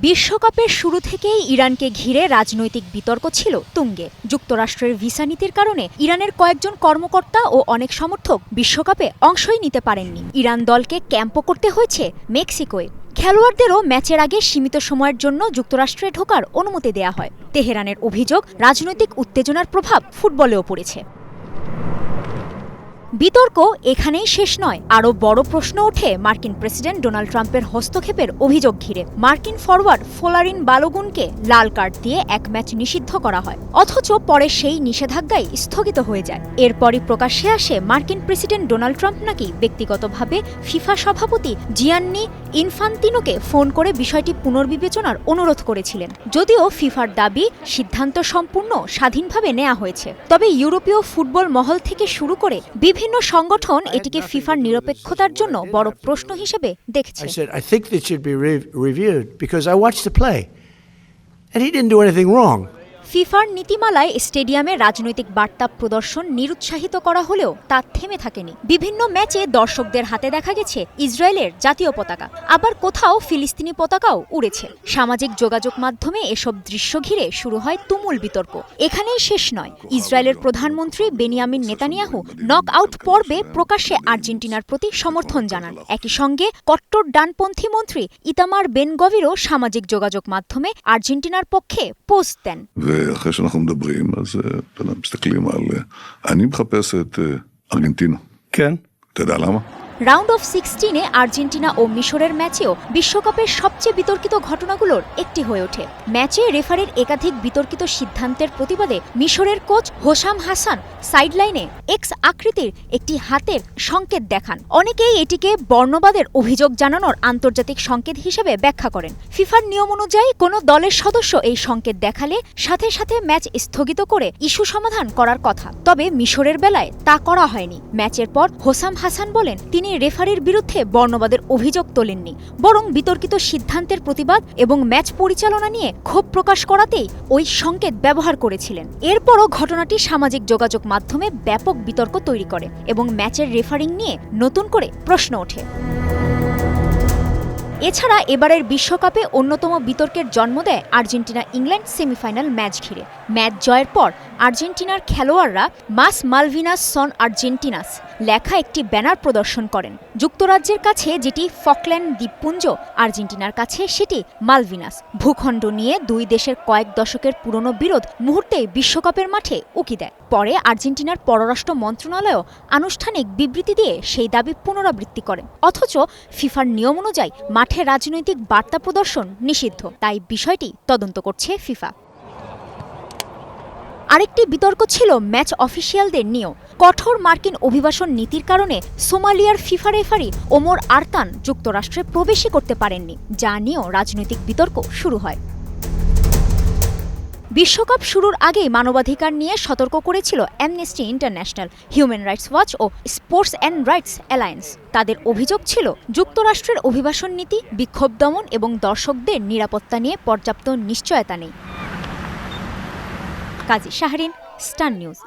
বিশ্বকাপের শুরু থেকেই ইরানকে ঘিরে রাজনৈতিক বিতর্ক ছিল তুঙ্গে। যুক্তরাষ্ট্রের ভিসা নীতির কারণে ইরানের কয়েকজন কর্মকর্তা ও অনেক সমর্থক বিশ্বকাপে অংশই নিতে পারেননি। ইরান দলকে ক্যাম্পও করতে হয়েছে মেক্সিকোয়। খেলোয়াড়দেরও ম্যাচের আগে সীমিত সময়ের জন্য যুক্তরাষ্ট্রে ঢোকার অনুমতি দেয়া হয়। তেহরানের অভিযোগ, রাজনৈতিক উত্তেজনার প্রভাব ফুটবলেও পড়েছে। বিতর্ক এখানেই শেষ নয়, আরও বড় প্রশ্ন ওঠে মার্কিন প্রেসিডেন্ট ডোনাল্ড ট্রাম্পের হস্তক্ষেপের অভিযোগ ঘিরে। মার্কিন ফরওয়ার্ড ফোলারিন বালোগুনকে লাল কার্ড দিয়ে এক ম্যাচ নিষিদ্ধ করা হয়, অথচ পরে সেই নিষেধাজ্ঞাই স্থগিত হয়ে যায়। এরপরই প্রকাশ্যে আসে মার্কিন প্রেসিডেন্ট ডোনাল্ড ট্রাম্প নাকি ব্যক্তিগতভাবে ফিফা সভাপতি জিয়ান্নি ইনফান্তিনোকে ফোন করে বিষয়টি পুনর্বিবেচনার অনুরোধ করেছিলেন। যদিও ফিফার দাবি সিদ্ধান্ত সম্পূর্ণ স্বাধীনভাবে নেওয়া হয়েছে, তবে ইউরোপীয় ফুটবল মহল থেকে শুরু করে বিভিন্ন সংগঠন এটিকে ফিফার নিরপেক্ষতার জন্য বড় প্রশ্ন হিসেবে দেখছে। I think it should be reviewed because I watched the play and he didn't do anything wrong. ফিফার নীতিমালায় স্টেডিয়ামে রাজনৈতিক বার্তা প্রদর্শন নিরুৎসাহিত করা হলেও তা থেমে থাকেনি। বিভিন্ন ম্যাচে দর্শকদের হাতে দেখা গেছে ইসরায়েলের জাতীয় পতাকা, আবার কোথাও ফিলিস্তিনি পতাকাও উড়েছে। সামাজিক যোগাযোগ মাধ্যমে এসব দৃশ্য ঘিরে শুরু হয় তুমুল বিতর্ক। এখানেই শেষ নয়। ইসরায়েলের প্রধানমন্ত্রী বেনিয়ামিন নেতানিয়াহু নক আউট পর্বে প্রকাশ্যে আর্জেন্টিনার প্রতি সমর্থন জানান। একই সঙ্গে কট্টর ডানপন্থী মন্ত্রী ইতামার বেন গভিরও সামাজিক যোগাযোগ মাধ্যমে আর্জেন্টিনার পক্ষে post then. אחרי שאנחנו מדברים, אז מסתכלים על... אני מחפש את ארגנטינה. כן. אתה יודע למה? Round of 16-এ Argentina ও মিশরের ম্যাচেও বিশ্বকাপের সবচেয়ে বিতর্কিত ঘটনাগুলোর একটি হয়ে ওঠে। ম্যাচে রেফারির একাধিক বিতর্কিত সিদ্ধান্তের প্রতিবাদে মিশরের কোচ হোসাম হাসান সাইডলাইনে এক্স আকৃতির একটি হাতের সংকেত দেখান। অনেকেই এটিকে বর্ণবাদের অভিযোগ জানানোর আন্তর্জাতিক সংকেত হিসেবে ব্যাখ্যা করেন। ফিফার নিয়ম অনুযায়ী কোনো দলের সদস্য এই সংকেত দেখালে সাথে সাথে ম্যাচ স্থগিত করে ইস্যু সমাধান করার কথা, তবে মিশরের বেলায় তা করা হয়নি। ম্যাচের পর হোসাম হাসান বলেন, তিনি রেফারির বিরুদ্ধে বর্ণবাদের অভিযোগ তোলেননি, বরং বিতর্কিত সিদ্ধান্তের প্রতিবাদ এবং ম্যাচ পরিচালনা নিয়ে ক্ষোভ প্রকাশ করাতেই ওই সংকেত ব্যবহার করেছিলেন। এরপরও ঘটনাটি সামাজিক যোগাযোগ মাধ্যমে ব্যাপক বিতর্ক তৈরি করে এবং ম্যাচের রেফারিং নিয়ে নতুন করে প্রশ্ন ওঠে। এছাড়া এবারের বিশ্বকাপে অন্যতম বিতর্কের জন্ম দেয় আর্জেন্টিনা ইংল্যান্ড সেমিফাইনাল ম্যাচ ঘিরে। ম্যাচ জয়ের পর আর্জেন্টিনার খেলোয়াড়রা মাস মালভিনাস সন আর্জেন্টিনাস লেখা একটি ব্যানার প্রদর্শন করেন। যুক্তরাজ্যের কাছে যেটি ফকল্যান্ড দ্বীপপুঞ্জ, আর্জেন্টিনার কাছে সেটি মালভিনাস। ভূখণ্ড নিয়ে দুই দেশের কয়েক দশকের পুরনো বিরোধ মুহূর্তেই বিশ্বকাপের মাঠে উকি দেয়। পরে আর্জেন্টিনার পররাষ্ট্র মন্ত্রণালয় আনুষ্ঠানিক বিবৃতি দিয়ে সেই দাবি পুনরাবৃত্তি করে। অথচ ফিফার নিয়ম অনুযায়ী মাঠে রাজনৈতিক বার্তা প্রদর্শন নিষিদ্ধ, তাই বিষয়টি তদন্ত করছে ফিফা। আরেকটি বিতর্ক ছিল ম্যাচ অফিসিয়ালদের নিয়েও। কঠোর মার্কিন অভিবাসন নীতির কারণে সোমালিয়ার ফিফা রেফারি ওমর আরতান যুক্তরাষ্ট্রে প্রবেশই করতে পারেননি, যা নিয়েও রাজনৈতিক বিতর্ক শুরু হয়। বিশ্বকাপ শুরুর আগেই মানবাধিকার নিয়ে সতর্ক করেছিল Amnesty International, Human Rights Watch ও স্পোর্টস অ্যান্ড রাইটস অ্যালায়েন্স। তাদের অভিযোগ ছিল যুক্তরাষ্ট্রের অভিবাসন নীতি, বিক্ষোভ দমন এবং দর্শকদের নিরাপত্তা নিয়ে পর্যাপ্ত নিশ্চয়তা নেই। কাজী শাহরিন, স্টার নিউজ।